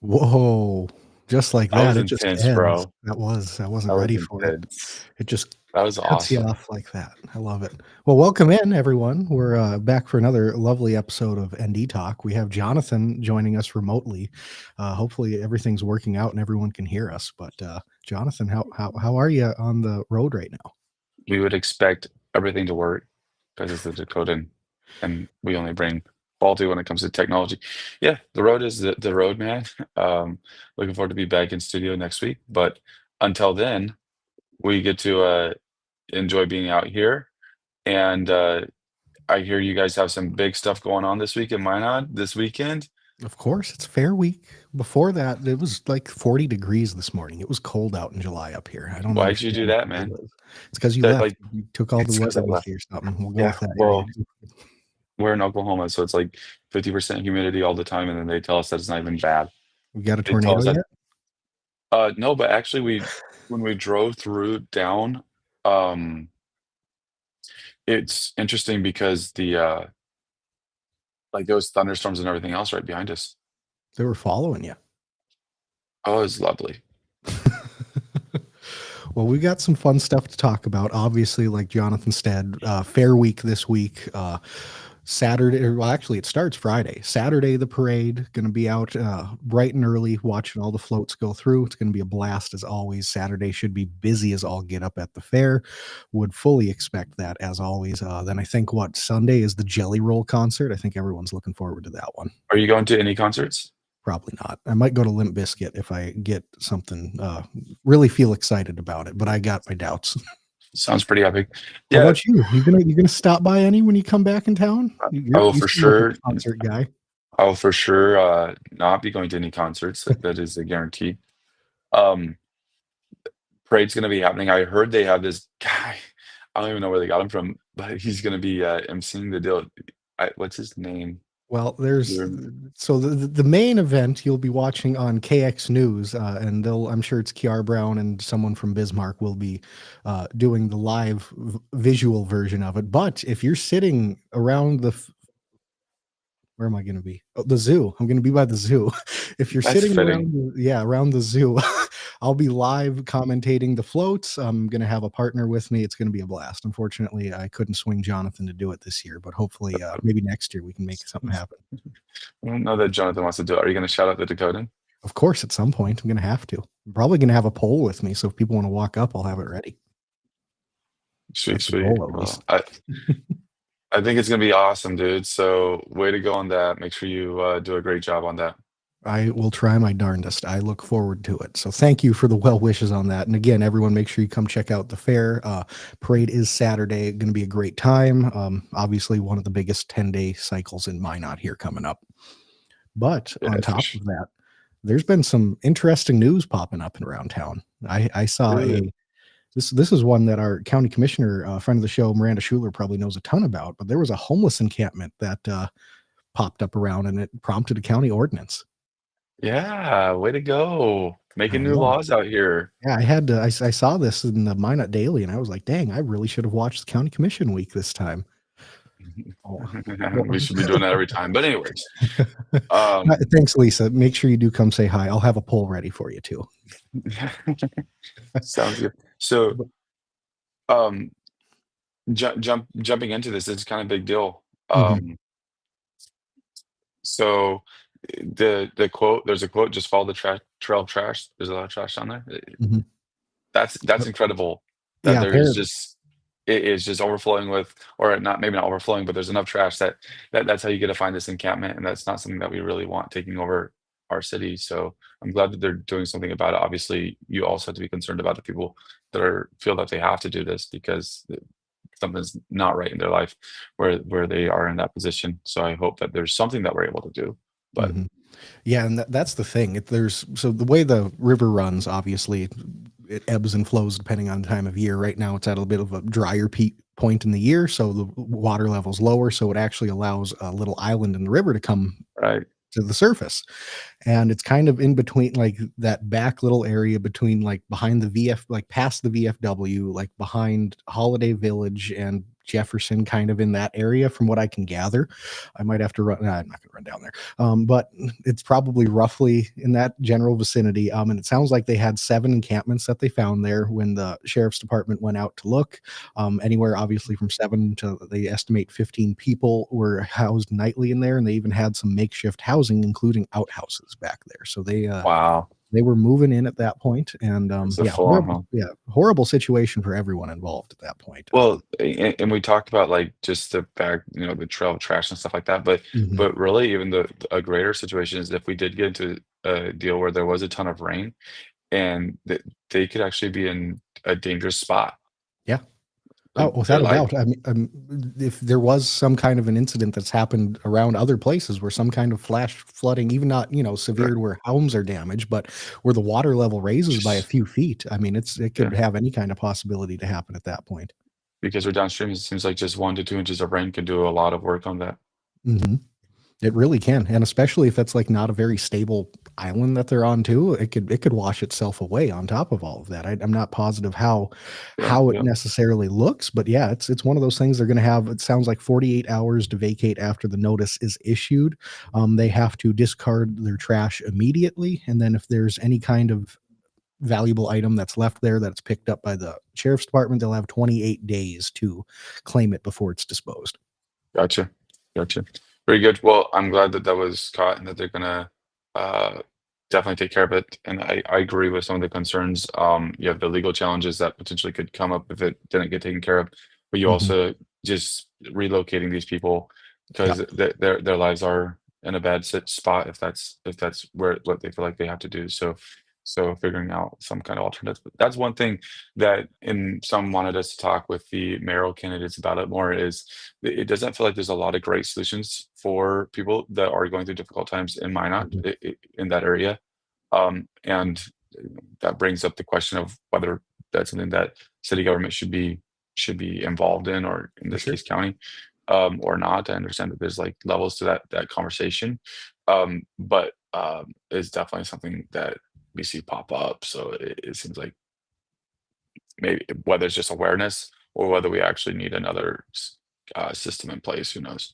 Whoa, just like That that, was it just intense, ends. bro. I That wasn't was ready for it. intense. It just That was cuts you awesome. off like that. I love it. Well, welcome in, everyone. We're back for another lovely episode of ND Talk. We have Jonathan joining us remotely. Hopefully, everything's working out and everyone can hear us. But Jonathan, how are you on the road right now? We would expect everything to work because it's the Dakotan, and we only bring faulty when it comes to technology. Yeah, the road is the road, man. Looking forward to be back in studio next week. But until then, we get to enjoy being out here. And I hear you guys have some big stuff going on this week in Minot this weekend. Of course, it's Fair Week. Before that, it was like 40 degrees this morning. It was cold out in July up here. I don't Why'd you do understand that, what it man? is. It's because you That left. like You took all the it's because I weather with left. you or something. We'll go Yeah, with that. Yeah, you well, do. we're in Oklahoma, so it's like 50% humidity all the time, and then they tell us that it's not even bad. We got a They tell tornado us that yet? no, but actually when we drove through down, um, it's interesting because like those thunderstorms and everything else right behind us. They were following you. Oh, it's lovely. Well, we got some fun stuff to talk about. Obviously, like Jonathan said, Fair Week this week. Saturday, well, actually, it starts Friday. Saturday, the parade, going to be out bright and early, watching all the floats go through. It's going to be a blast as always. Saturday should be busy as all get up at the fair. Would fully expect that as always. Then I think what Sunday is the Jelly Roll concert. I think everyone's looking forward to that one. Are you going to any concerts? Probably not. I might go to Limp Bizkit if I get something, really feel excited about it, but I got my doubts. Sounds pretty epic. How Yeah, about you? You gonna stop by any when you come back in town? I will You for seem like a sure concert guy. I will for sure not be going to any concerts. That is a guarantee. Um, Parade's gonna be happening. I heard they have this guy. I don't even know where they got him from, but he's gonna be emceeing the deal. What's his name? Well, there's You're- so the main event you'll be watching on KX News, and they'll I'm sure it's Kiara Brown and someone from Bismarck will be doing the live visual version of it. But if you're sitting around where am I going to be? Oh, the zoo. I'm going to be by the zoo. If you're That's sitting fitting. around, around the zoo, I'll be live commentating the floats. I'm going to have a partner with me. It's going to be a blast. Unfortunately, I couldn't swing Jonathan to do it this year, but hopefully, maybe next year we can make something happen. I don't know that Jonathan wants to do it. Are you gonna shout out the Dakotan? Of course, at some point, I'm going to have to. I'm probably going to have a poll with me, so if people want to walk up, I'll have it ready. Sweet, That's the sweet. goal, at Well, least. I think it's gonna be awesome, dude. So way to go on that. Make sure you do a great job on that. I will try my darndest. I look forward to it. So thank you for the well wishes on that. And again, everyone, make sure you come check out the fair. Parade is Saturday. Going to be a great time. Obviously, one of the biggest 10-day cycles in Minot here coming up. But Yeah, on for top sure. of that, there's been some interesting news popping up and around town. I saw Good. this is one that our county commissioner, friend of the show, Miranda Schuler, probably knows a ton about. But there was a homeless encampment that popped up around, and it prompted a county ordinance. Yeah, way to go. Making I new know. laws out here. Yeah, I had to. I saw this in the Minot Daily, and I was like, "Dang, I really should have watched the County Commission week this time." Oh, well, We should be doing that every time. But anyways, um, thanks, Lisa. Make sure you do come say hi. I'll have a poll ready for you too. sounds good. So, But- um, jumping into this, it's kind of big deal. Mhm, So the quote, there's a quote, just follow the trail of trash. There's a lot of trash down there. mhm. That's incredible that Yeah, there is just it is just overflowing with, or not, maybe not overflowing, but there's enough trash that's how you get to find this encampment, and that's not something that we really want taking over our city. So I'm glad that they're doing something about it. Obviously, you also have to be concerned about the people that feel that they have to do this because something's not right in their life where they are in that position. So I hope that there's something that we're able to do. But mhm. Yeah, and that's the thing. There's so the way the river runs, obviously, it ebbs and flows depending on the time of year. Right now, it's at a bit of a drier peak point in the year, so the water level's lower. So it actually allows a little island in the river to come right, to the surface. And it's kind of in between, like that back little area between, like behind the VF, like past the VFW, like behind Holiday Village and Jefferson, kind of in that area, from what I can gather. I might have to run. Nah, I'm not going to run down there, but it's probably roughly in that general vicinity. And it sounds like they had 7 encampments that they found there when the sheriff's department went out to look. Anywhere, obviously, from 7 to, they estimate, 15 people were housed nightly in there, and they even had some makeshift housing, including outhouses back there. So Wow. they were moving in at that point, and It's a full on home. horrible situation for everyone involved at that point. Well, and we talked about, like, just the fact, the trail of trash and stuff like that, but Mhm. but really even a greater situation is if we did get into a deal where there was a ton of rain and that they could actually be in a dangerous spot. Yeah. Like, Oh, their without a life. doubt. I mean, if there was some kind of an incident that's happened around other places where some kind of flash flooding, even not, Right. severe where homes are damaged, but where the water level raises by a Just few feet, I mean, it yeah, could have any kind of possibility to happen at that point. because we're downstream, it seems like just 1 to 2 inches of rain can do a lot of work on that. Mhm. It really can, and especially if that's, like, not a very stable island that they're on too, it could wash itself away on top of all of that. I'm not positive Yeah, how it yeah, necessarily looks, but yeah, it's one of those things they're gonna have, it sounds like, 48 hours to vacate after the notice is issued. They have to discard their trash immediately, and then if there's any kind of valuable item that's left there that's picked up by the sheriff's department, they'll have 28 days to claim it before it's disposed. gotcha, gotcha. Very good. Well, I'm glad that that was caught and that they're gonna, uh, definitely take care of it, and I agree with some of the concerns. You have the legal challenges that potentially could come up if it didn't get taken care of, but you Mhm. also just relocating these people Yeah. because their lives are in a bad spot if that's where what they feel like they have to do. So figuring out some kind of alternative. But that's one thing that some wanted us to talk with the mayoral candidates about it more is it doesn't feel like there's a lot of great solutions for people that are going through difficult times in Minot Mhm. in that area. And that brings up the question of whether that's something that city government should be involved in, or in For this sure. case, county, or not. I understand that there's like levels to that conversation, but it's definitely something that we see pop up. So it seems like maybe whether it's just awareness or whether we actually need another system in place, who knows?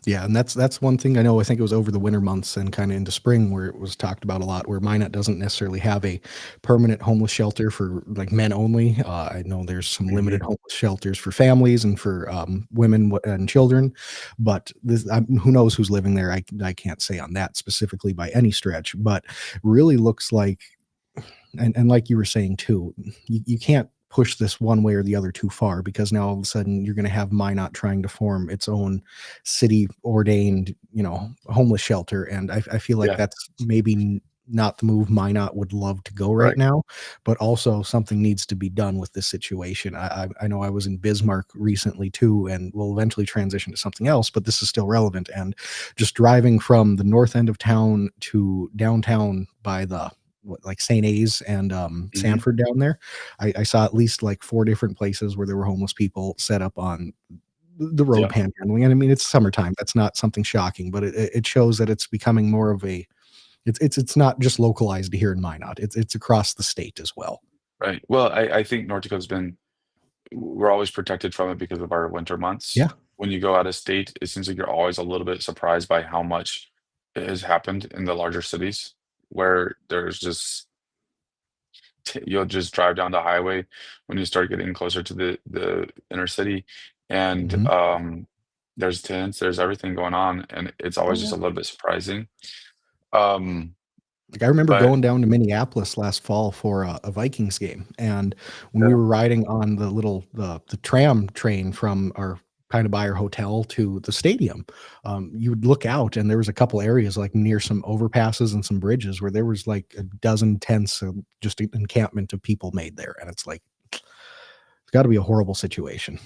Yeah, and that's one thing I know. I think it was over the winter months and kinda into spring where it was talked about a lot, where Minot doesn't necessarily have a permanent homeless shelter for, like, men only. I know there's some limited Hmm. homeless shelters for families and for, women and children, but this who knows who's living there. I can't say on that specifically by any stretch, but really looks like, and like you were saying too, you can't push this one way or the other too far, because now all of a sudden you're going to have Minot trying to form its own city ordained, homeless shelter. And I feel like Yeah, that's maybe not the move Minot would love to go right right. now, but also something needs to be done with this situation. I know I was in Bismarck recently too, and we'll eventually transition to something else, but this is still relevant. And just driving from the north end of town to downtown by the like St. A's and Hmm. Sanford down there. I saw at least like 4 different places where there were homeless people set up on the road Yeah, panhandling. And I mean, it's summertime. That's not something shocking, but it shows that it's becoming more of a, it's not just localized here in Minot. It's across the state as well. right. Well, I think North Dakota's been we're always protected from it because of our winter months. Yeah. When you go out of state, it seems like you're always a little bit surprised by how much it has happened in the larger cities, where there's just you'll just drive down the highway when you start getting closer to the inner city, and Mhm. there's tents, there's everything going on, and it's Oh always just yeah. a little bit surprising. Um, Like, I remember but going down to Minneapolis last fall for a Vikings game, and when we yeah, were riding on the tram train from our kinda by our hotel to the stadium, you would look out and there was a couple areas, like, near some overpasses and some bridges where there was, like, a dozen tents, just an encampment of people made there, and it's like, it's gotta be a horrible situation.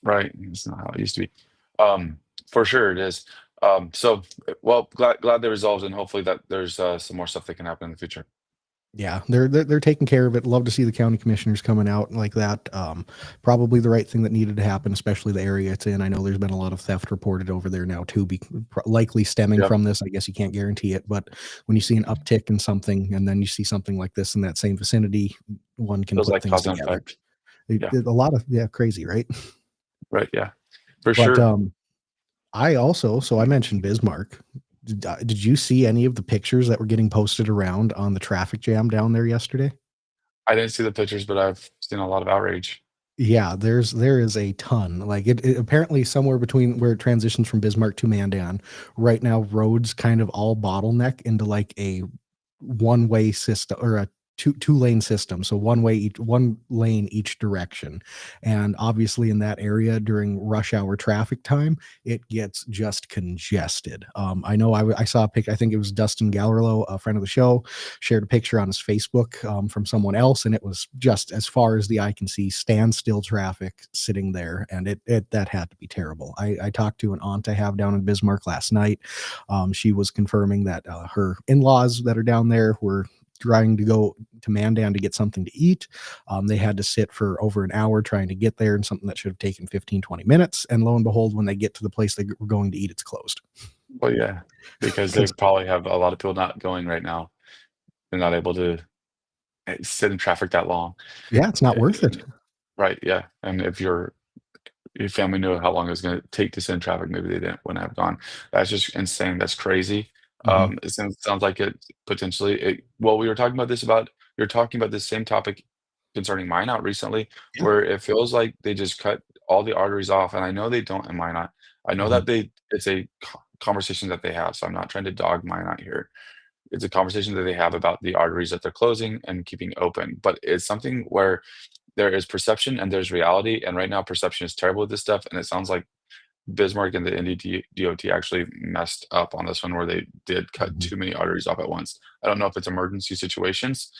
right, it's not how it used to be. Um, for sure it is. Well, glad they resolved, and hopefully that there's some more stuff that can happen in the future. Yeah, they're taking care of it. Love to see the county commissioners coming out like that. Probably the right thing that needed to happen, especially the area it's in. I know there's been a lot of theft reported over there now too, likely stemming Yeah, from this. I guess you can't guarantee it, but when you see an uptick in something and then you see something like this in that same vicinity, one can feels put like things cause and together. effect. Yeah. A lot of, yeah, crazy, right? Right, yeah, for But sure. I also, so I mentioned Bismarck. Did you see any of the pictures that were getting posted around on the traffic jam down there yesterday? I didn't see the pictures, but I've seen a lot of outrage. Yeah, there is a ton. Like it apparently somewhere between where it transitions from Bismarck to Mandan, right now roads kind of all bottleneck into like a one-way system or a two-lane system. So one lane each direction. And obviously in that area during rush hour traffic time, it gets just congested. I know I saw a pic. I think it was Dustin Gallerlo, a friend of the show, shared a picture on his Facebook from someone else, and it was just as far as the eye can see, standstill traffic sitting there, and it that had to be terrible. I talked to an aunt I have down in Bismarck last night. She was confirming that her in-laws that are down there were trying to go to Mandan to get something to eat. They had to sit for over an hour trying to get there, and something that should have taken 15, 20 minutes. And lo and behold, when they get to the place they were going to eat, it's closed. Well, yeah, because they Because probably have a lot of people not going right now. They're not able to, sit in traffic that long. yeah, it's not Eh, worth it. right, yeah, and if your family knew how long it was gonna take to sit in traffic, maybe they didn't wouldn't have gone. That's just insane, that's crazy. Mhm. It sounds like it potentially well, we were talking about this same topic concerning Minot recently, Yeah. where it feels like they just cut all the arteries off, and I know they don't in Minot. I know Mhm. that it's a conversation that they have, so I'm not trying to dog Minot here. It's a conversation that they have about the arteries that they're closing and keeping open, but it's something where there is perception and there's reality, and right now perception is terrible with this stuff, and it sounds like Bismarck and the NDDOT actually messed up on this one where they did cut Mhm. too many arteries off at once. I don't know if it's emergency situations,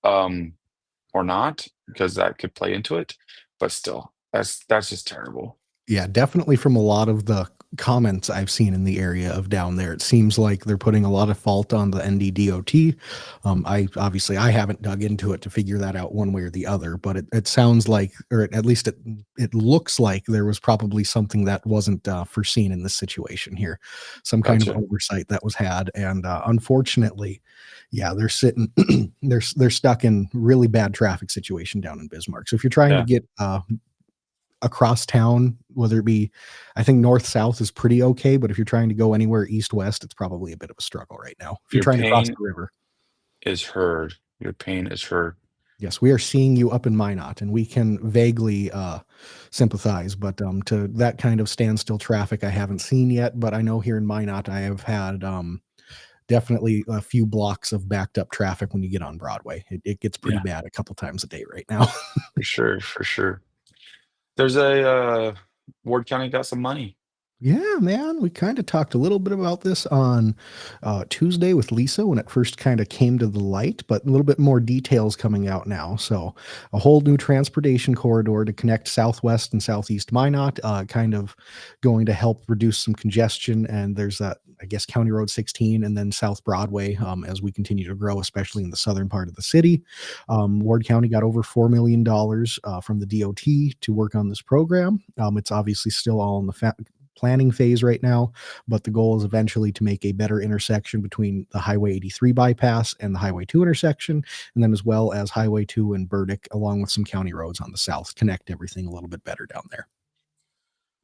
um, or not, because that could play into it, but still, that's just terrible. Yeah, definitely from a lot of the comments I've seen in the area of down there, it seems like they're putting a lot of fault on the NDDOT. I obviously I haven't dug into it to figure that out one way or the other, but it sounds like, or at least it looks like there was probably something that wasn't foreseen in this situation here, some kind of Gotcha. oversight that was had, and unfortunately, yeah, they're sitting, they're stuck in really bad traffic situation down in Bismarck. So if you're trying to Yeah. get across town, whether it be, I think north south is pretty okay, but if you're trying to go anywhere east west, it's probably a bit of a struggle right now. If you're Your trying to cross pain the river. is heard. Your pain is heard. Yes, we are seeing you up in Minot, and we can vaguely sympathize, but to that kind of standstill traffic, I haven't seen yet. But I know here in Minot, I have had definitely a few blocks of backed up traffic when you get on Broadway. It gets pretty Yeah, bad a couple times a day right now. for sure, for sure. There's Ward County got some money. Yeah, man. We kind of talked a little bit about this on Tuesday with Lisa when it first kind of came to the light, but a little bit more details coming out now. So, a whole new transportation corridor to connect Southwest and Southeast Minot, kind of going to help reduce some congestion. And there's that, I guess, County Road 16 and then South Broadway as we continue to grow, especially in the southern part of the city. Ward County got over $4 million from the DOT to work on this program. It's obviously still all in the planning phase right now, but the goal is eventually to make a better intersection between the Highway 83 bypass and the Highway 2 intersection, and then as well as Highway 2 and Burdick, along with some county roads on the south, connect everything a little bit better down there.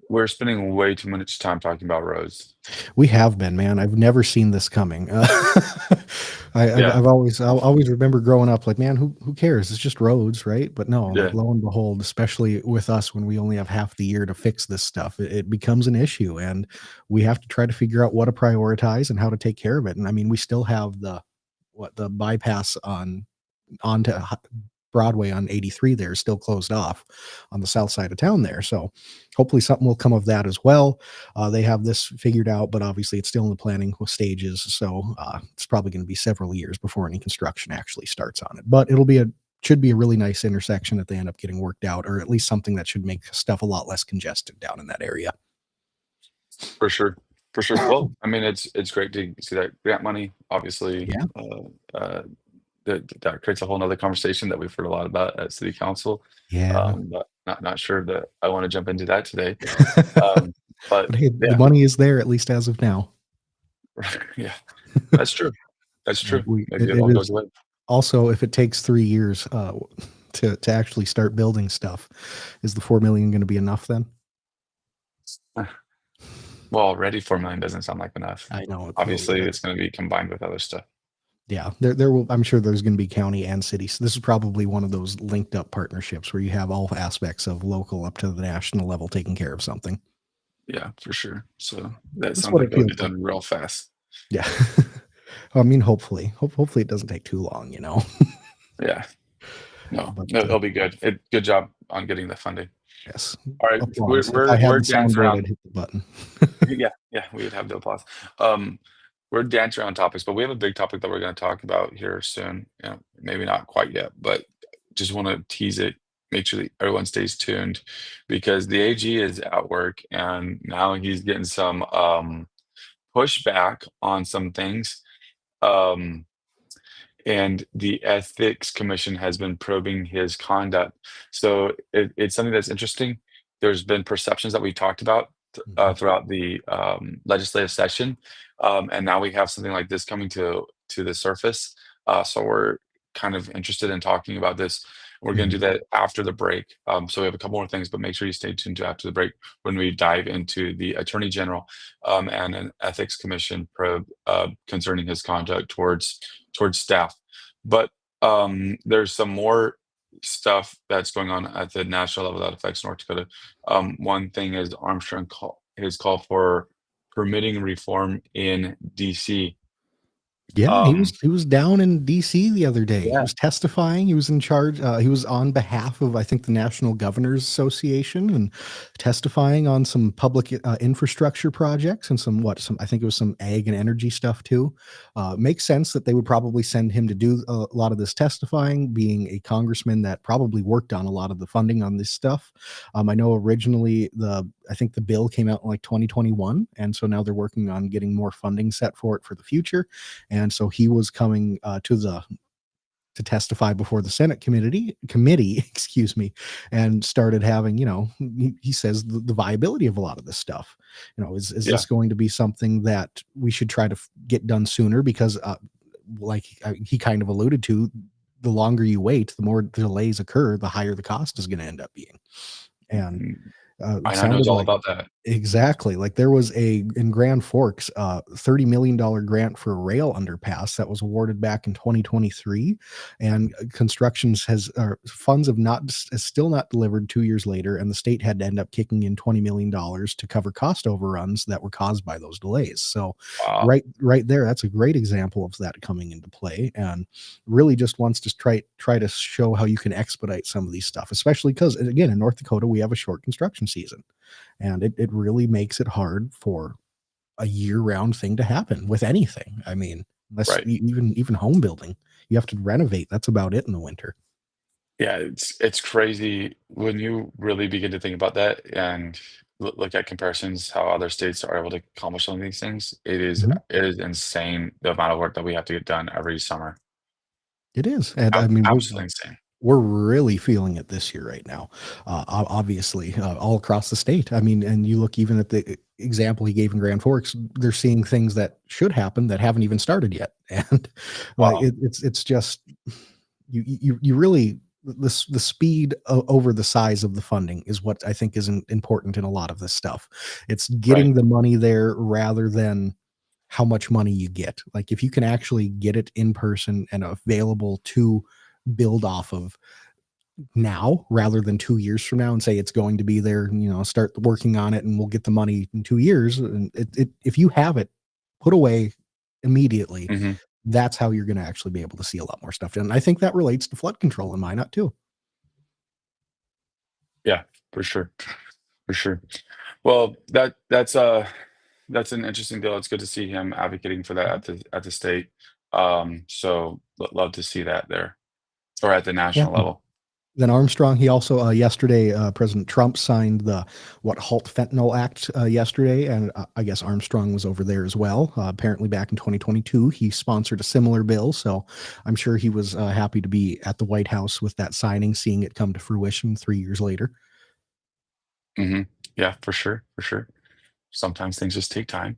We're spending way too much time talking about roads. We have been, man. I've never seen this coming. Yeah, I'll always remember growing up, like, man, who cares? It's just roads, right? But no, like yeah, lo and behold, especially with us when we only have half the year to fix this stuff, it becomes an issue, and we have to try to figure out what to prioritize and how to take care of it. And I mean, we still have the bypass onto Broadway on 83 there is still closed off on the south side of town there. So hopefully something will come of that as well. They have this figured out, but obviously it's still in the planning stages. So it's probably going to be several years before any construction actually starts on it. But should be a really nice intersection that they end up getting worked out, or at least something that should make stuff a lot less congested down in that area. for sure, for sure. Well, I mean, it's great to see that grant money. Obviously, Yeah. that creates a whole nother conversation that we've heard a lot about at city council. Yeah. But not sure that I want to jump into that today. But Um, but hey, the yeah, money is there at least as of now. yeah, that's true. That's Yeah, true. Maybe it all it goes is away. also, if it takes 3 years, to actually start building stuff, is the 4,000,000 gonna be enough then? Well, already 4 million doesn't sound like enough. I know it really Obviously, does. it's gonna be combined with other stuff. Yeah, there will. I'm sure there's going to be county and city. So this is probably one of those linked up partnerships where you have all aspects of local up to the national level taking care of something. Yeah, for sure. So that That's sounds what like it it'll feels get like. done real fast. Yeah. I mean, hopefully it doesn't take too long, you know. Yeah. No, But no, it'll be good. Good job on getting the funding. yes, All right, we're applause. If I we're had we're the dancing soundboard, around. I'd hit the button. Yeah, yeah, we would have the applause. Um, we're dancing around topics, but we have a big topic that we're gonna talk about here soon. Maybe not quite yet, but just wanna tease it, make sure that everyone stays tuned because the AG is at work and now he's getting some, pushback on some things. Um and the ethics commission has been probing his conduct. So it's something that's interesting. There's been perceptions that we talked about Mhm. throughout the legislative session, and now we have something like this coming to the surface. So we're kind of interested in talking about this. We're going to Mhm. do that after the break. So we have a couple more things, but make sure you stay tuned to after the break when we dive into the Attorney General and an ethics commission probe concerning his conduct towards staff. But there's some more stuff that's going on at the national level that affects North Dakota. One thing is his call for permitting reform in DC. Yeah, Um, he was down in DC the other day. He yeah. was testifying. He was in charge. He was on behalf of, I think, the National Governors Association and testifying on some public infrastructure projects and some, I think it was some ag and energy stuff too. Makes sense that they would probably send him to do a lot of this testifying, being a congressman that probably worked on a lot of the funding on this stuff. I know originally I think the bill came out in like 2021, and so now they're working on getting more funding set for it for the future. And so he was coming to testify before the Senate committee, excuse me, and started having, he says the viability of a lot of this stuff. Is Yeah. this going to be something that we should try to get done sooner? Because like he kind of alluded to, the longer you wait, the more delays occur, the higher the cost is going to end up being. And Mm, it and I knows sounded all like about that. exactly. Like there was in Grand Forks, $30 million grant for a rail underpass that was awarded back in 2023, and constructions funds have not is still not delivered 2 years later, and the state had to end up kicking in $20 million to cover cost overruns that were caused by those delays. So, Wow. right there, that's a great example of that coming into play, and really just wants to try to show how you can expedite some of these stuff, especially because again in North Dakota we have a short construction season. And it really makes it hard for a year-round thing to happen with anything. I mean, unless Right. even home building, you have to renovate. That's about it in the winter. Yeah, it's crazy when you really begin to think about that and look at comparisons how other states are able to accomplish some of these things. Mhm. It is insane the amount of work that we have to get done every summer. It is, and I mean, Absolutely insane. we're really feeling it this year right now. Obviously, all across the state. I mean, and you look even at the example he gave in Grand Forks, they're seeing things that should happen that haven't even started yet, and like Wow. it's just you really the speed over the size of the funding is what I think is important in a lot of this stuff. It's Right. getting the money there rather than how much money you get. Like if you can actually get it in person and available to build off of now rather than 2 years from now and say it's going to be there, start working on it and we'll get the money in 2 years. And if you have it put away immediately, Mhm. that's how you're going to actually be able to see a lot more stuff done. And I think that relates to flood control in Minot too. Yeah, for sure. For sure. Well, that's an interesting deal. It's good to see him advocating for that at the state. So love to see that there or at the Yeah. national level. Then Armstrong, he also yesterday, President Trump signed the Halt Fentanyl Act yesterday, and I guess Armstrong was over there as well. Apparently, back in 2022, he sponsored a similar bill, so I'm sure he was happy to be at the White House with that signing, seeing it come to fruition 3 years later. Hmm. Yeah, for sure. For sure. Sometimes things just take time.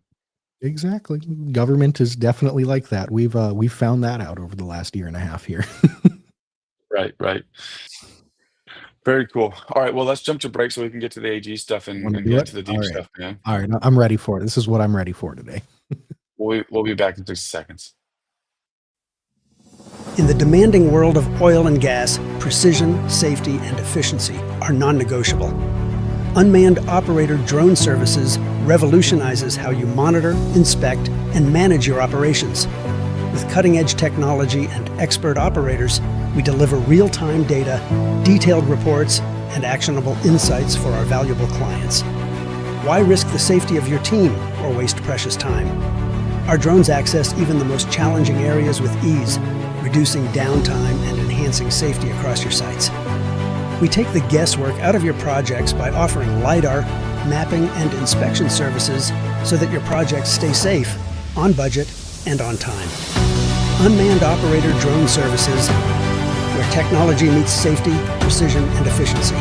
Exactly, government is definitely like that. We've found that out over the last year and a half here. Right. Right. Very cool. All right, well, let's jump to break so we can get to the AG stuff Want to and do get it? into the All deep right. stuff, man. All right. I'm ready for it. This is what I'm ready for today. We'll be back in 60 seconds. In the demanding world of oil and gas, precision, safety, and efficiency are non-negotiable. Unmanned operator drone services revolutionizes how you monitor, inspect, and manage your operations. With cutting-edge technology and expert operators, we deliver real-time data, detailed reports, and actionable insights for our valuable clients. Why risk the safety of your team or waste precious time? Our drones access even the most challenging areas with ease, reducing downtime and enhancing safety across your sites. We take the guesswork out of your projects by offering LiDAR, mapping, and inspection services so that your projects stay safe, on budget, and on time. Unmanned operator drone services, where technology meets safety, precision, and efficiency.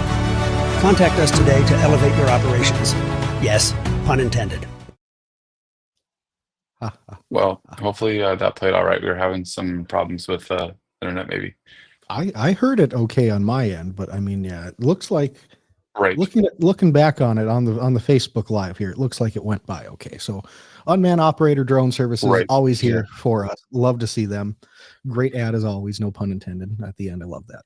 Contact us today to elevate your operations. Yes, pun intended. Well, hopefully that played all right. We were having some problems with internet, maybe. I heard it okay on my end, but I mean, yeah, it looks like Right, looking back on it on the Facebook Live here, it looks like it went by okay. So, unmanned operator drone services right. always Yeah, here for us. Love to see them. Great ad as always. No pun intended. At the end, I love that.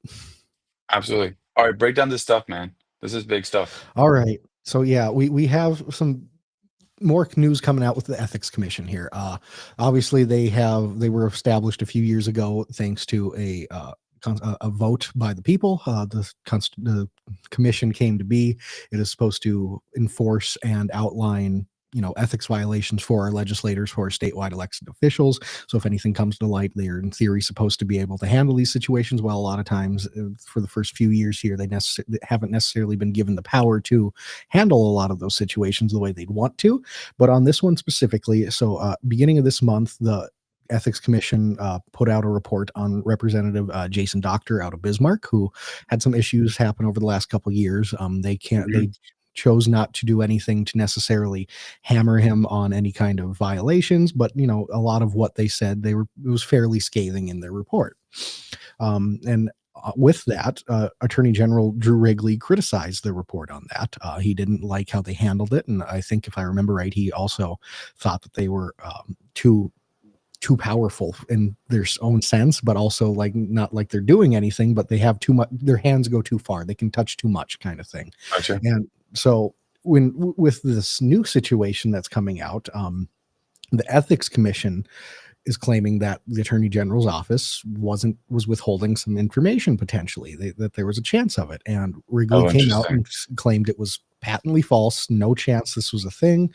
absolutely. All right, break down this stuff, man. This is big stuff. All right. So yeah, we have some more news coming out with the ethics commission here. Obviously they were established a few years ago thanks to a vote by the people. The commission came to be. It is supposed to enforce and outline, ethics violations for our legislators, for our statewide elected officials. So if anything comes to light, they're in theory supposed to be able to handle these situations. Well, a lot of times for the first few years here, they haven't necessarily been given the power to handle a lot of those situations the way they'd want to. But on this one specifically, so beginning of this month, the Ethics Commission put out a report on Representative Jason Doctor out of Bismarck, who had some issues happen over the last couple of years. They chose not to do anything to necessarily hammer him on any kind of violations, but a lot of what they said it was fairly scathing in their report. And with that, Attorney General Drew Wrigley criticized the report on that. He didn't like how they handled it, and I think if I remember right, he also thought that they were too powerful in their own sense, but also like not like they're doing anything, but they have too much. Their hands go too far. They can touch too much, kind of thing. Gotcha. And so with this new situation that's coming out, the Ethics Commission is claiming that the Attorney General's office was withholding some information potentially, that there was a chance of it. And Wrigley Oh, came out interesting. and claimed it was patently false, no chance this was a thing.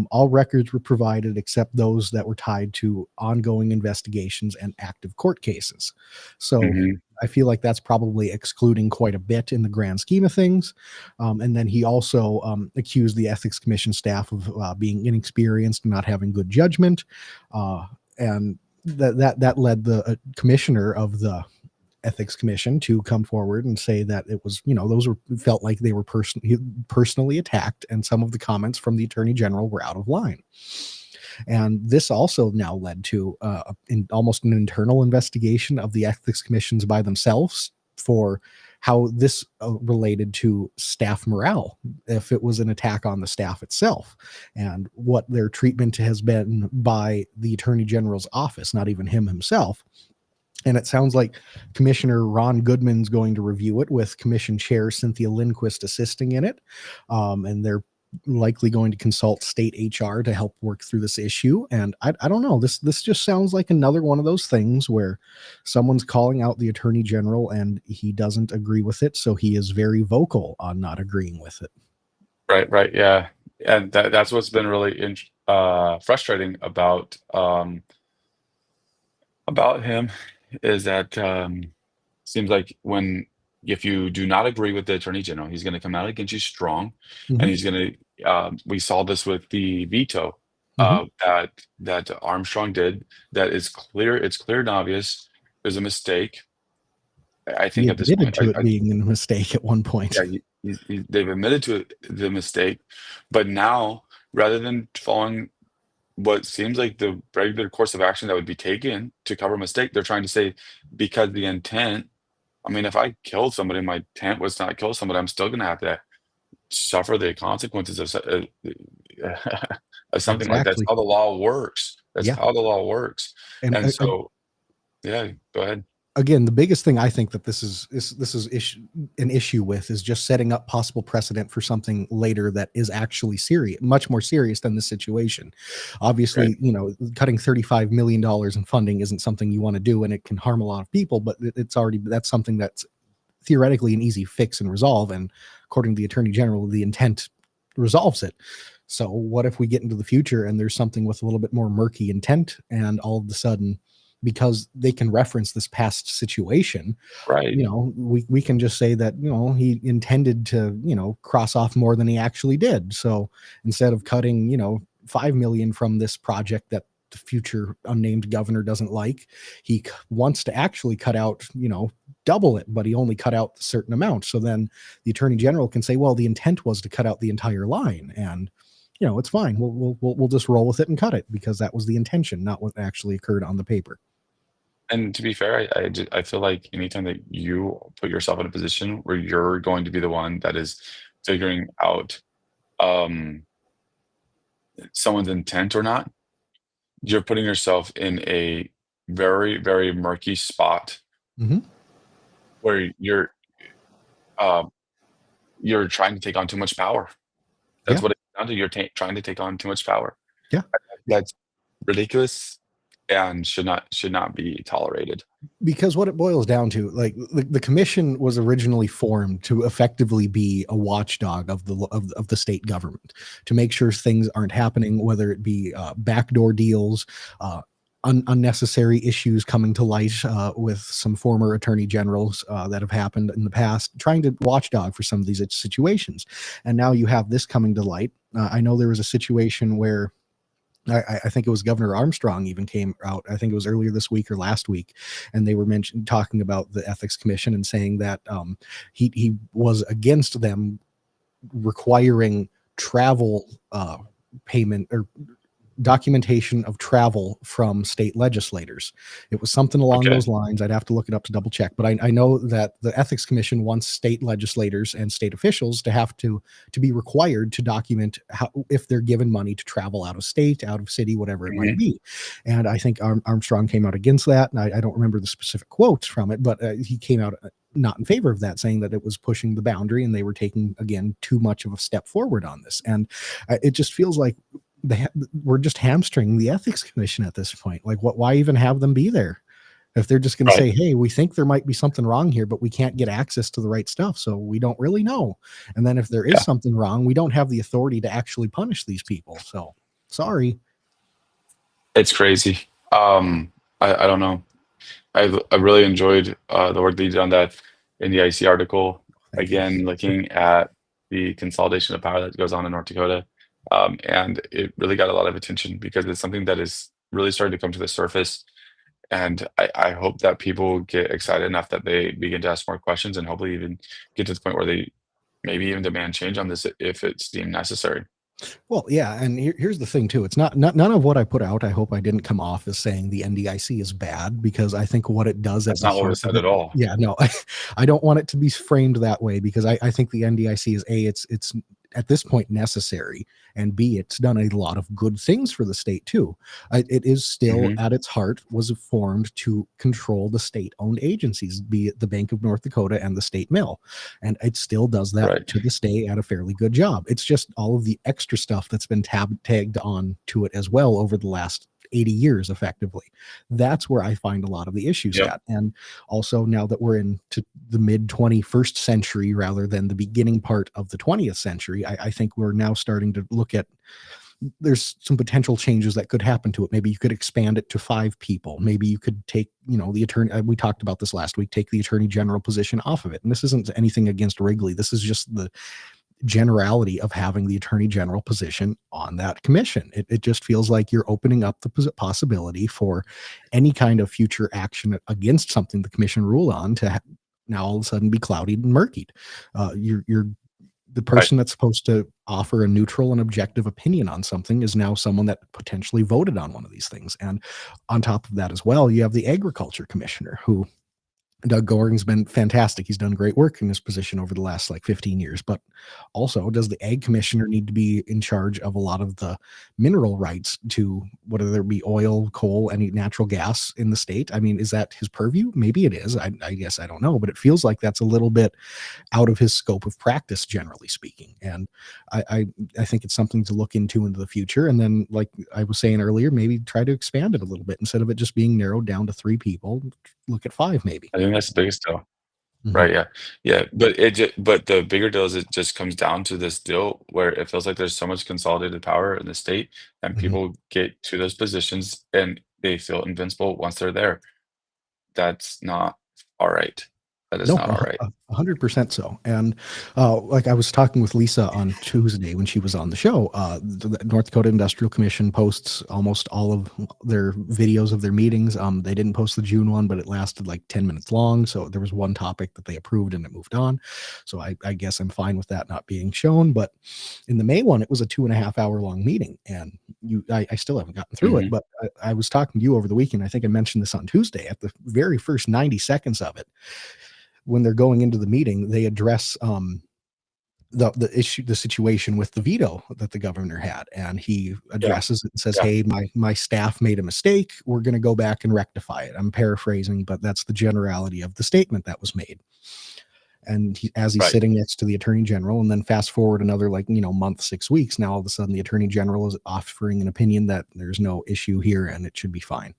All records were provided except those that were tied to ongoing investigations and active court cases. So Hmm. I feel like that's probably excluding quite a bit in the grand scheme of things. And then he also accused the Ethics Commission staff of being inexperienced and not having good judgment. And that led the commissioner of the ethics commission to come forward and say that it was, those were felt like they were personally attacked, and some of the comments from the attorney general were out of line. And this also now led to in almost an internal investigation of the ethics commissions by themselves for how this related to staff morale, if it was an attack on the staff itself, and what their treatment has been by the attorney general's office, not even him himself. And it sounds like Commissioner Ron Goodman's going to review it, with Commission Chair Cynthia Lindquist assisting in it. And they're likely going to consult state HR to help work through this issue. And I don't know, this just sounds like another one of those things where someone's calling out the attorney general and he doesn't agree with it. So he is very vocal on not agreeing with it. Right, right, yeah, and that's what's been really frustrating about him is that seems like when if you do not agree with the attorney general, he's going to come out against you strong, and Hmm. he's going to. We saw this with the veto Hmm. that Armstrong did. That is clear. It's clear and obvious. There's a mistake. I He think at this admitted point, to it being a mistake at one point. yeah, they've admitted to the mistake, but now rather than following what seems like the regular course of action that would be taken to cover a mistake, they're trying to say because the intent. I mean, if I killed somebody, my intent was to not kill somebody, I'm still gonna have to suffer the consequences of of something like that. That's Exactly. how the law works. That's Yeah. how the law works. And And so, yeah, go ahead. again, the biggest thing I think that this is an issue with is just setting up possible precedent for something later that is actually serious, much more serious than this situation. Right. Obviously, cutting $35 million in funding isn't something you want to do, and it can harm a lot of people, but that's something that's theoretically an easy fix and resolve. And according to the Attorney General, the intent resolves it. So what if we get into the future and there's something with a little bit more murky intent, and all of a sudden, because they can reference this past situation, Right. we can just say that, he intended to, cross off more than he actually did. So instead of cutting, 5 million from this project that the future unnamed governor doesn't like, he wants to actually cut out, double it, but he only cut out a certain amount. So then the attorney general can say, well, the intent was to cut out the entire line, and it's fine. We'll just roll with it and cut it because that was the intention, not what actually occurred on the paper. And to be fair, I feel like anytime that you put yourself in a position where you're going to be the one that is figuring out um, someone's intent or not, you're putting yourself in a very, very murky spot Hmm. where um, you're trying to take on too much power. Yeah. That's what it's down to. You're trying to take on too much power. Yeah. That's ridiculous and should not be tolerated. Because what it boils down to, like, the commission was originally formed to effectively be a watchdog of the state government, to make sure things aren't happening, whether it be backdoor deals, unnecessary issues coming to light with some former attorney generals that have happened in the past, trying to watchdog for some of these situations. And now you have this coming to light. I know there was a situation where I think it was Governor Armstrong even came out. I think it was earlier this week or last week, and they were talking about the Ethics Commission and saying that he was against them requiring travel payment or documentation of travel from state legislators. It was something along Okay. those lines. I'd have to look it up to double check, but I know that the Ethics Commission wants state legislators and state officials to be required to document if they're given money to travel out of state, out of city, whatever it might Mhm. be. And I think Armstrong came out against that. And I don't remember the specific quotes from it, but he came out not in favor of that, saying that it was pushing the boundary and they were taking, again, too much of a step forward on this. And it just feels like we're just hamstringing the Ethics Commission at this point. Like, why even have them be there if they're just going to Right. say, hey, we think there might be something wrong here, but we can't get access to the right stuff, so we don't really know. And then if there is Yeah. something wrong, we don't have the authority to actually punish these people. So sorry. It's crazy. I don't know. I really enjoyed the work that you did on that NDIC article. Thank you. Again, looking at the consolidation of power that goes on in North Dakota. And it really got a lot of attention because it's something that is really starting to come to the surface. And I hope that people get excited enough that they begin to ask more questions and hopefully even get to the point where they maybe even demand change on this if it's deemed necessary. Well, yeah, and here's the thing too. It's not none of what I put out. I hope I didn't come off as saying the NDIC is bad, because I think what it does at That's the not what heart was of said it, at all. yeah, no, I don't want it to be framed that way, because I think the NDIC is it's at this point necessary, and B, it's done a lot of good things for the state too. It is still Mhm. at its heart was formed to control the state-owned agencies, be it the Bank of North Dakota and the state mill, and it still does that Right. to this day at a fairly good job. It's just all of the extra stuff that's been tagged on to it as well over the last 80 years, effectively. That's where I find a lot of the issues Yep. at. And also, now that we're into the mid 21st century rather than the beginning part of the 20th century, I think we're now starting to look at, there's some potential changes that could happen to it. Maybe you could expand it to 5 people. Maybe you could take, the attorney, we talked about this last week, take the attorney general position off of it. And this isn't anything against Wrigley. This is just the generality of having the attorney general position on that commission. It just feels like you're opening up the possibility for any kind of future action against something the commission ruled on to now all of a sudden be clouded and murkied. You're the Right. person that's supposed to offer a neutral and objective opinion on something is now someone that potentially voted on one of these things. And on top of that as well, you have the agriculture commissioner, who Doug Goring's been fantastic. He's done great work in this position over the last like 15 years. But also, does the ag commissioner need to be in charge of a lot of the mineral rights to whether there be oil, coal, any natural gas in the state? I mean, is that his purview? Maybe it is. I guess I don't know, but it feels like that's a little bit out of his scope of practice, generally speaking. And I think it's something to look into the future. And then, like I was saying earlier, maybe try to expand it a little bit instead of it just being narrowed down to 3 people. Look at 5, maybe. I think that's the biggest deal. Mhm. Right, yeah. Yeah, but the bigger deal is it just comes down to this deal where it feels like there's so much consolidated power in the state, and Mhm. people get to those positions, and they feel invincible once they're there. That's not alright. That is No, not alright. 100% so. And like I was talking with Lisa on Tuesday when she was on the show. The North Dakota Industrial Commission posts almost all of their videos of their meetings. They didn't post the June one, but it lasted like 10 minutes long. So there was one topic that they approved and it moved on. So I guess I'm fine with that not being shown. But in the May one, it was a 2.5 hour long meeting, and I still haven't gotten through it. Mhm. But I was talking to you over the weekend. I think I mentioned this on Tuesday. At the very first 90 seconds of it, when they're going into the meeting, they address the issue, the situation with the veto that the governor had, and he Yeah, addresses it and says, yeah, "Hey, my staff made a mistake. We're going to go back and rectify it." I'm paraphrasing, but that's the generality of the statement that was made. And as he's right. sitting next to the attorney general, and then fast forward another like month, 6 weeks, now all of a sudden the attorney general is offering an opinion that there's no issue here and it should be fine.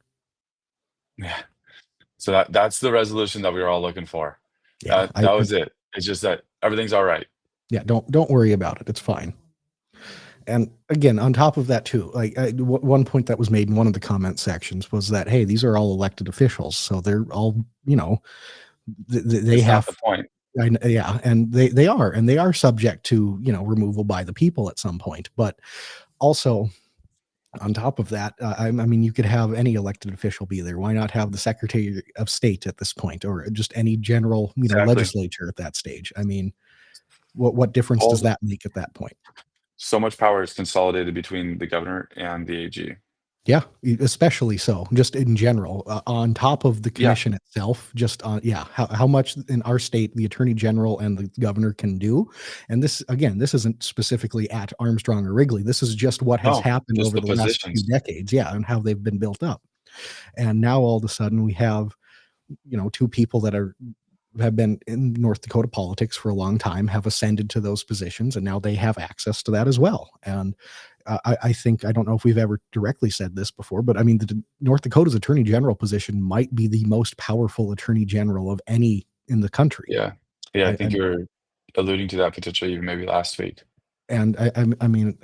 Yeah. So that's the resolution that we were all looking for. Yeah, That was it. It's just that everything's alright. yeah, don't worry about it. It's fine. And again, on top of that too, like one point that was made in one of the comment sections was that, hey, these are all elected officials, so they're all, they It's not have, the point. yeah, and they are subject to removal by the people at some point. But also on top of that, I mean, you could have any elected official be there. Why not have the Secretary of State at this point, or just any general, Exactly. legislature at that stage? I mean, what difference does All that make at that point? so much power is consolidated between the governor and the AG. Yeah, especially so, just in general, on top of the Yeah. commission itself, just on, yeah, how much in our state the attorney general and the governor can do. And this, again, this isn't specifically at Armstrong or Wrigley. This is just what has No, happened just over the the last few positions. decades. Yeah, and how they've been built up. And now all of a sudden we have, 2 people that have been in North Dakota politics for a long time, have ascended to those positions, and now they have access to that as well. And I think, I don't know if we've ever directly said this before, but I mean, North Dakota's attorney general position might be the most powerful attorney general of any in the country. Yeah. Yeah, I I, think you're alluding to that potentially even maybe last week. and I mean,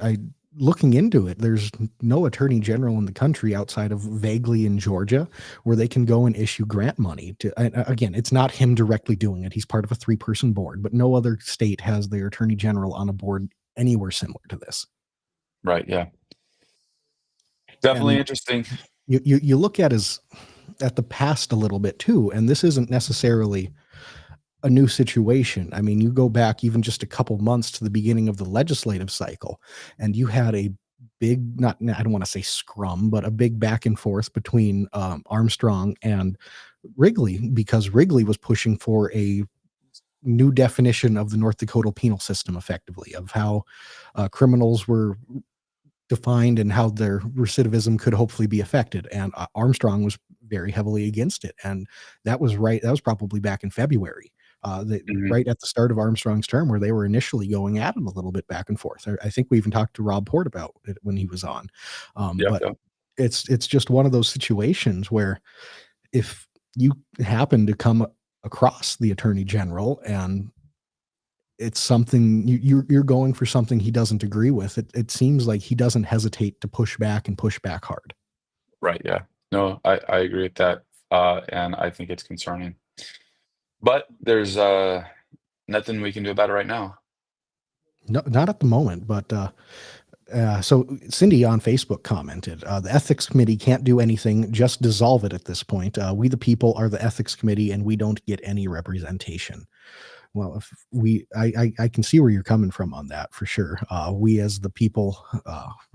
looking into it, there's no attorney general in the country outside of vaguely in Georgia where they can go and issue grant money to. And again, it's not him directly doing it. He's part of a 3-person board, but no other state has their attorney general on a board anywhere similar to this. Right, yeah. Definitely And interesting. you look at the past a little bit too, and this isn't necessarily a new situation. I mean, you go back even just a couple months to the beginning of the legislative cycle, and you had a big, not, I don't want to say scrum, but a big back and forth between Armstrong and Wrigley, because Wrigley was pushing for a new definition of the North Dakota penal system, effectively, of how criminals were defined and how their recidivism could hopefully be affected. And Armstrong was very heavily against it. And that was probably back in February, Mhm. right at the start of Armstrong's term, where they were initially going at it a little bit back and forth. I think we even talked to Rob Port about it when he was on. Yep, But yep. it's just one of those situations where if you happen to come across the attorney general and it's something you're going for something he doesn't agree with, it seems like he doesn't hesitate to push back and push back hard. Right, yeah. No, I agree with that, and I think it's concerning. But there's, nothing we can do about it right now. No, not at the moment, but so Cindy on Facebook commented, the ethics committee can't do anything, just dissolve it at this point. We the people are the ethics committee and we don't get any representation. Well, if I can see where you're coming from on that for sure. We as the people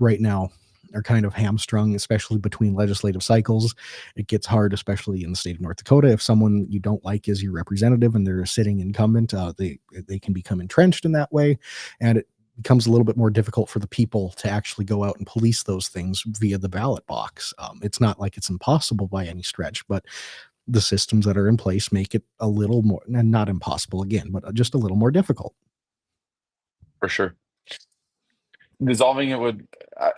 right now are kind of hamstrung, especially between legislative cycles. It gets hard, especially in the state of North Dakota. If someone you don't like is your representative and they're a sitting incumbent, they can become entrenched in that way, and it becomes a little bit more difficult for the people to actually go out and police those things via the ballot box. It's not like it's impossible by any stretch, but the systems that are in place make it a little more, and not impossible again, but just a little more difficult. For sure. Dissolving it would, I,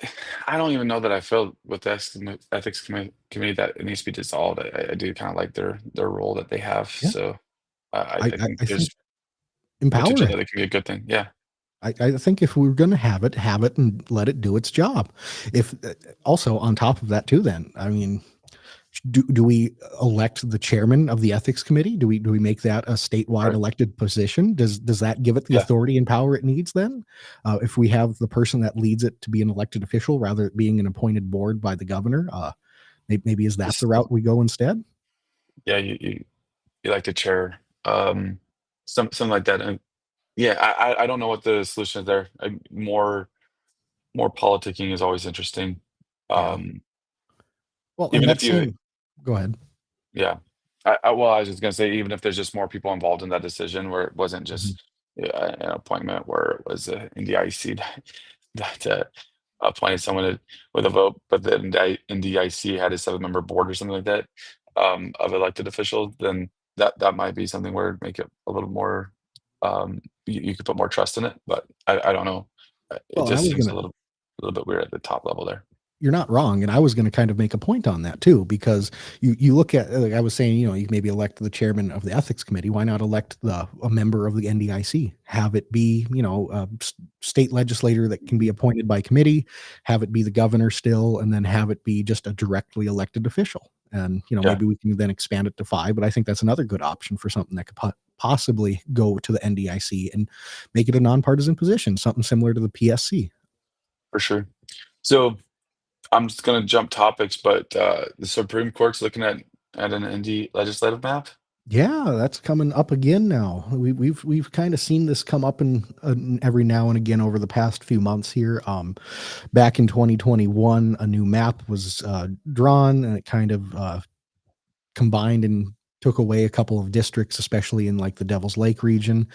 I don't even know that I feel with the committee that it needs to be dissolved. I do kind of like their role that they have. Yeah. So I I think think there's empower potential it. that it can be a good thing. Yeah. I think if we're going to have it and let it do its job. If also on top of that too, then I mean, do we elect the chairman of the ethics committee? Do we make that a statewide Right. elected position? Does that give it the Yeah. authority and power it needs then? If we have the person that leads it to be an elected official rather than being an appointed board by the governor, maybe is that the route we go instead? Yeah. You like to chair, something like that. And yeah, I don't know what the solution is there. More politicking is always interesting. Yeah. Well, and Even if that's you, saying, go ahead. yeah. Well, I was just gonna say, even if there's just more people involved in that decision, where it wasn't just an appointment, where it was NDIC that appointed someone with a vote, but then NDIC had a 7-member board or something like that, of elected officials, then that might be something where it'd make it a little more, you could put more trust in it. But I don't know. It Well, and I just was seems gonna, a little bit weird at the top level there. you're not wrong. And I was going to kind of make a point on that too, because you look at, like I was saying, you maybe elect the chairman of the ethics committee. Why not elect a member of the NDIC? Have it be, a state legislator that can be appointed by committee, have it be the governor still, and then have it be just a directly elected official. And, Yeah, maybe we can then expand it to 5, but I think that's another good option for something that could possibly go to the NDIC and make it a nonpartisan position, something similar to the PSC. for sure. So I'm just gonna jump topics, but the Supreme Court's looking at an indie legislative map. Yeah, that's coming up again now. We've kind of seen this come up in every now and again over the past few months here. Back in 2021, a new map was drawn, and it kind of combined and took away a couple of districts, especially in like the Devil's Lake region.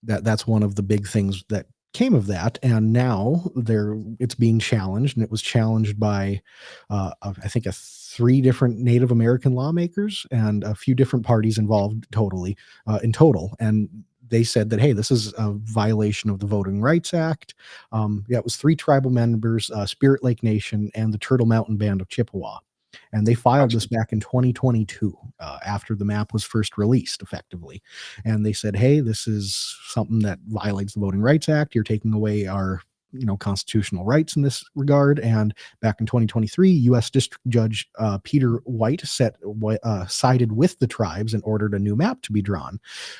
That's one of the big things that came of that, and now it's being challenged, and it was challenged by I think 3 different Native American lawmakers and a few different parties involved in total, and they said that, hey, this is a violation of the Voting Rights Act. It was 3 tribal members, Spirit Lake Nation and the Turtle Mountain Band of Chippewa. And they filed this back in 2022, after the map was first released effectively. And they said, hey, this is something that violates the Voting Rights Act. You're taking away our constitutional rights in this regard. And back in 2023, U.S. District Judge Peter White sided with the tribes and ordered a new map to be drawn.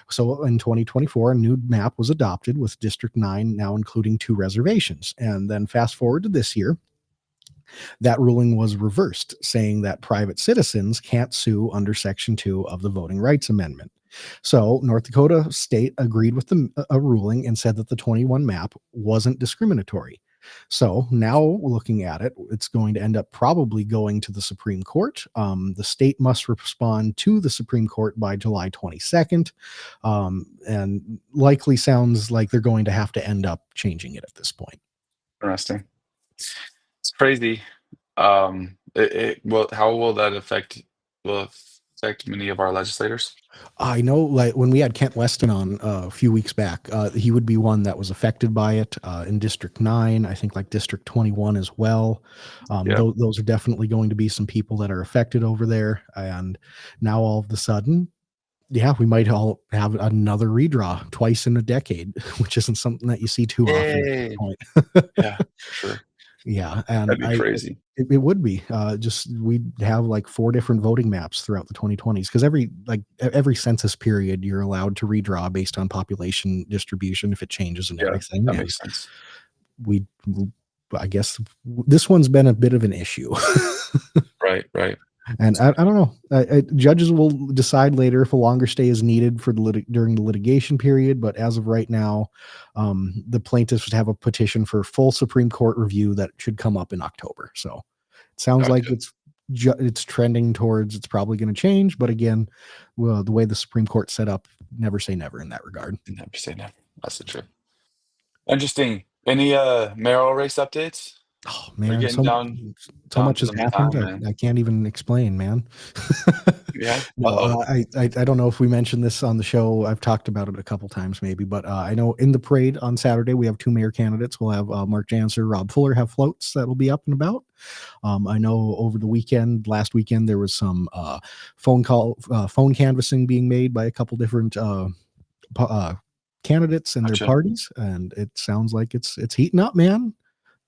So in 2024, a new map was adopted with District 9 now including 2 reservations. And then fast forward to this year, that ruling was reversed, saying that private citizens can't sue under Section 2 of the Voting Rights Amendment. So North Dakota State agreed with a ruling and said that the 21 map wasn't discriminatory. So now looking at it, it's going to end up probably going to the Supreme Court. The state must respond to the Supreme Court by July 22nd, and likely sounds like they're going to have to end up changing it at this point. Interesting. It's crazy. How will that affect many of our legislators? I know, like when we had Kent Weston on a few weeks back, he would be one that was affected by it in District 9. I think like District 21 as well. Those are definitely going to be some people that are affected over there. And now all of a sudden, yeah, we might all have another redraw twice in a decade, which isn't something that you see too often at this point. Yeah, for sure. Yeah, and That'd be crazy. It would be just we'd have like 4 different voting maps throughout the 2020s, because every census period you're allowed to redraw based on population distribution if it changes and everything. That makes sense. I guess this one's been a bit of an issue. Right. And I don't know. Judges will decide later if a longer stay is needed for during the litigation period. But as of right now, the plaintiffs have a petition for full Supreme Court review that should come up in October. So it sounds like Gotcha. it's trending towards it's probably going to change. But again, well, the way the Supreme Court set up, never say never in that regard. Never say never. That's the truth. Interesting. Any mayoral race updates? Oh We're man, getting down so much to has the happened. town, man. I can't even explain, man. Yeah. No, Uh-oh. I don't know if we mentioned this on the show. I've talked about it a couple times maybe, but I know in the parade on Saturday we have two mayor candidates. We'll have Mark Janser, Rob Fuller have floats that'll be up and about. I know over the last weekend, there was some phone canvassing being made by a couple different candidates and their Gotcha. parties, and it sounds like it's heating up, man.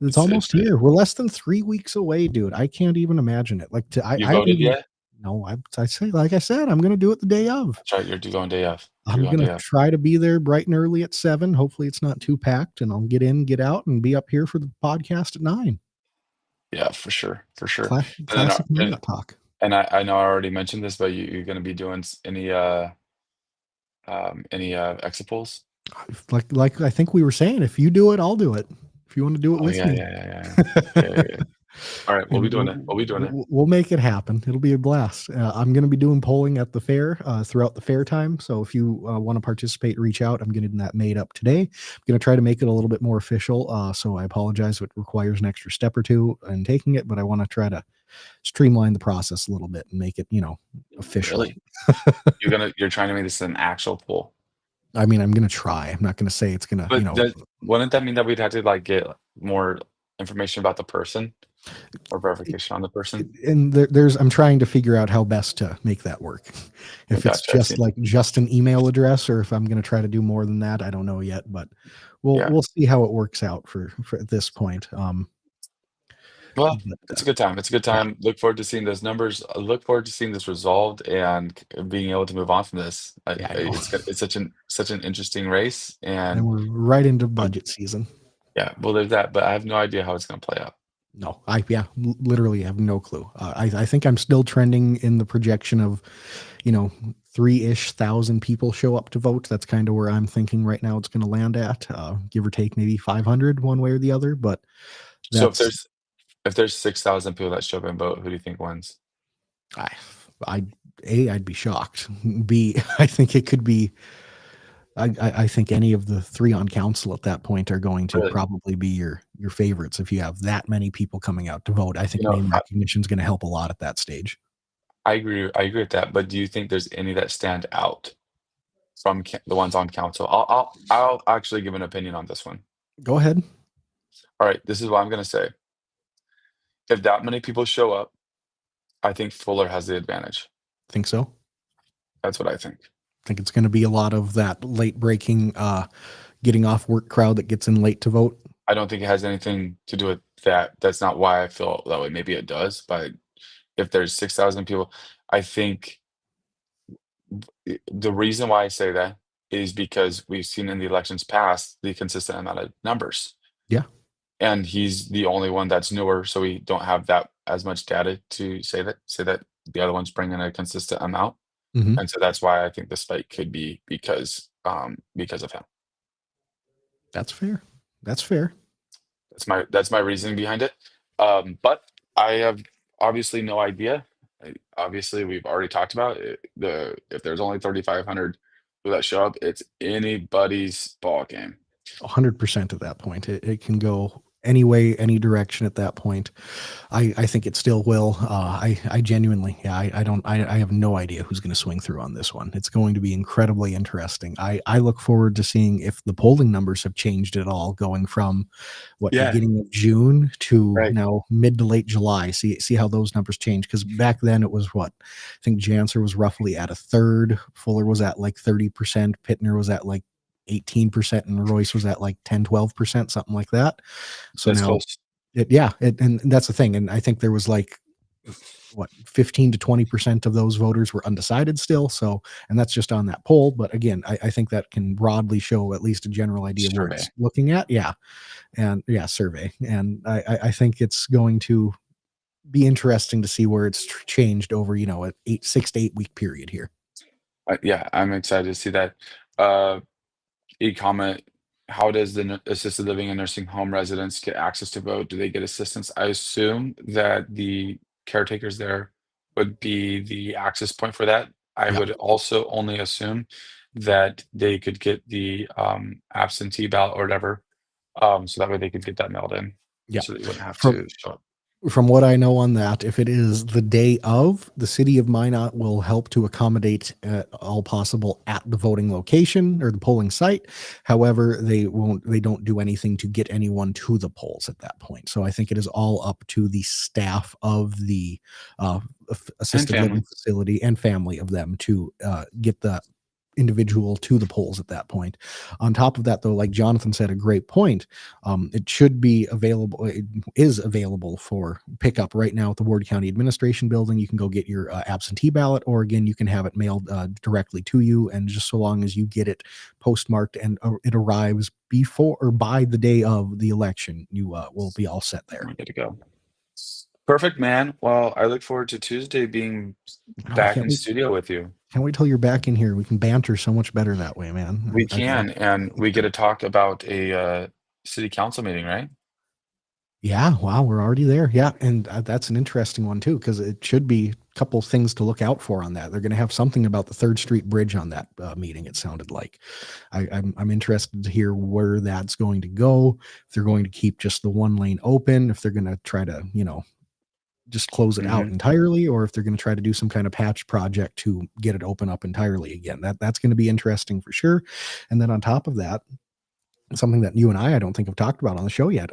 It's almost It's- here. We're less than 3 weeks away, dude. I can't even imagine it. Like I You haven't voted even, yet? no, I say, like I said, I'm gonna do it the day of. That's right. You're going day off. I'm gonna try to be there bright and early at 7. Hopefully it's not too packed, and I'll get in, get out, and be up here for the podcast at 9. Yeah, for sure. For sure. Classic Marriott talk. And I know I already mentioned this, but you're going to be doing any exit polls? Like I think we were saying, if you do it, I'll do it. If you want to do it Oh, with yeah, me. yeah. All right, we'll be doing it. We'll make it happen. It'll be a blast. I'm going to be doing polling at the fair throughout the fair time. So if you want to participate, reach out. I'm getting that made up today. I'm going to try to make it a little bit more official. So I apologize if it requires an extra step or two in taking it, but I want to try to streamline the process a little bit and make it, official. Really? You're trying to make this an actual poll? I mean, I'm going to try. I'm not going to say it's going to, wouldn't that mean that we'd have to get more information about the person or verification on the person? And I'm trying to figure out how best to make that work. If it's just an email address, or if I'm going to try to do more than that, I don't know yet, but we'll see how it works out for at this point. Well, it's a good time. It's a good time. Look forward to seeing those numbers. I look forward to seeing this resolved and being able to move on from this. It's such an interesting race, and we're right into budget season. Yeah, well, there's that, but I have no idea how it's going to play out. No, literally have no clue. I think I'm still trending in the projection of, 3,000 people show up to vote. That's kind of where I'm thinking right now it's going to land at, give or take maybe 500 one way or the other. But so if there's 6,000 people that show up and vote, who do you think wins? I'd be shocked. B, I think it could be. I think any of the 3 on council at that point are going to probably be your favorites if you have that many people coming out to vote. I think name recognition is going to help a lot at that stage. I agree with that. But do you think there's any that stand out from the ones on council? I'll actually give an opinion on this one. Go ahead. All right, this is what I'm going to say. If that many people show up, I think Fuller has the advantage. Think so? That's what I think. I think it's going to be a lot of that late breaking, getting off work crowd that gets in late to vote. I don't think it has anything to do with that. That's not why I feel that way. Maybe it does, but if there's 6,000 people, I think the reason why I say that is because we've seen in the elections past the consistent amount of numbers. Yeah. And he's the only one that's newer, so we don't have that as much data to say that the other ones bring in a consistent amount. Mm-hmm. And so that's why I think the spike could be because of him. That's fair. That's my reasoning behind it. But I have obviously no idea. Obviously, we've already talked about it. If there's only 3,500 people that show up, it's anybody's ball game. 100% at that point. It can go any way, any direction at that point. I think it still will. I genuinely, I have no idea who's going to swing through on this one. It's going to be incredibly interesting. I look forward to seeing if the polling numbers have changed at all, going from beginning of June to now mid to late July. See how those numbers change. Because back then it was I think Janser was roughly at 1/3. Fuller was at 30%. Pittner was at 18%, and Royce was at 10-12%, something like that. So that's now close. And that's the thing. And I think there was 15 to 20% of those voters were undecided still. So, and that's just on that poll. But again, I think that can broadly show at least a general idea of what it's looking at. Yeah. And survey. And I think it's going to be interesting to see where it's changed over, you know, a 6 to 8 week period here. Yeah, I'm excited to see that. Uh, comment, how does the assisted living and nursing home residents get access to vote? Do they get assistance? I assume that the caretakers there would be the access point for that. I Yeah. would also only assume that they could get the absentee ballot or whatever, so that way they could get that mailed in, Yeah. so that you wouldn't have From to show up. from what I know on that, if it is the day of, the city of Minot will help to accommodate all possible at the voting location or the polling site. However, they don't do anything to get anyone to the polls at that point. So I think it is all up to the staff of the uh, And assisted living family. facility and family of them to get the individual to the polls at that point. On top of that, though, like Jonathan said, a great point. It should be available. It is available for pickup right now at the Ward County Administration Building. You can go get your absentee ballot, or again, you can have it mailed directly to you. And just so long as you get it postmarked and it arrives before or by the day of the election, you will be all set there. We're good to go. Perfect, man. Well, I look forward to Tuesday being Oh, I back can't in wait. studio with you. Can't wait till you're back in here. We can banter so much better that way, man. We can, and we get to talk about a city council meeting, right? Yeah, wow, we're already there. Yeah, and that's an interesting one too, because it should be a couple things to look out for on that. They're going to have something about the Third Street Bridge on that meeting. It sounded like. I'm interested to hear where that's going to go. If they're going to keep just the one lane open, if they're going to try to, you know, just close it out entirely, or if they're going to try to do some kind of patch project to get it open up entirely again. That's going to be interesting for sure. And then on top of that, something that you and I don't think have talked about on the show yet,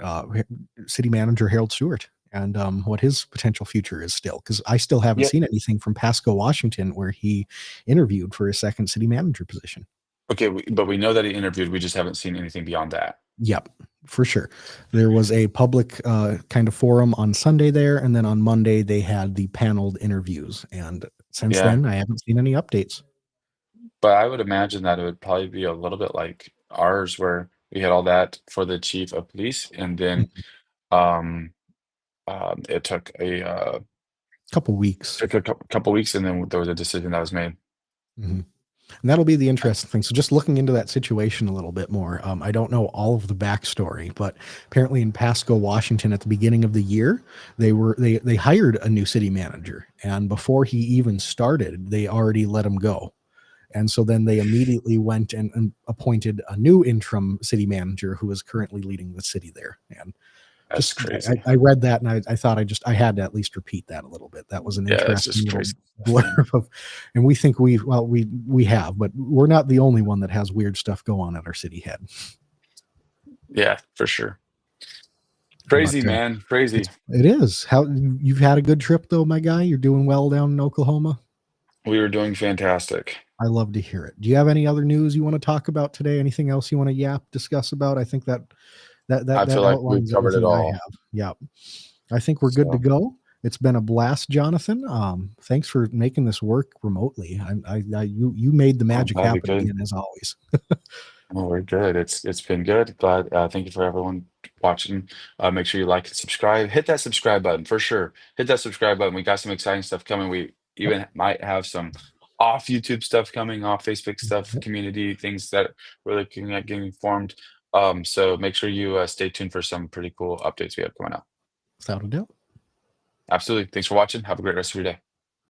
city manager Harold Stewart and what his potential future is still, because I still haven't Yeah. seen anything from Pasco, Washington, where he interviewed for his second city manager position. Okay, but we know that he interviewed. We just haven't seen anything beyond that. Yep, for sure. There was a public kind of forum on Sunday there, and then on Monday they had the paneled interviews. And since then, I haven't seen any updates. But I would imagine that it would probably be a little bit like ours, where we had all that for the chief of police, and then it took a Couple weeks. couple weeks, and then there was a decision that was made. Mm-hmm. And that'll be the interesting thing. So just looking into that situation a little bit more, I don't know all of the backstory, but apparently in Pasco, Washington, at the beginning of the year, they hired a new city manager, and before he even started, they already let him go. And so then they immediately went and appointed a new interim city manager who is currently leading the city there. And That's just crazy. I read that and I thought I had to at least repeat that a little bit. That was an interesting little blurb of, and we think we have, but we're not the only one that has weird stuff go on at our city head. Yeah, for sure. Crazy, man. Crazy. It is. How you've had a good trip though, my guy. You're doing well down in Oklahoma. We were doing fantastic. I love to hear it. Do you have any other news you want to talk about today? Anything else you want to discuss about? I think that I feel like we've covered it all. Yeah. I think we're good to go. It's been a blast, Jonathan. Thanks for making this work remotely. You made the magic happen again, as always. Well, we're good. It's been good. Glad. Thank you for everyone watching. Make sure you like and subscribe. Hit that subscribe button for sure. Hit that subscribe button. We got some exciting stuff coming. We even might have some off YouTube stuff coming, off Facebook stuff, community things that we're looking at getting formed. So make sure you stay tuned for some pretty cool updates we have coming up. Without a doubt. Absolutely. Thanks for watching. Have a great rest of your day.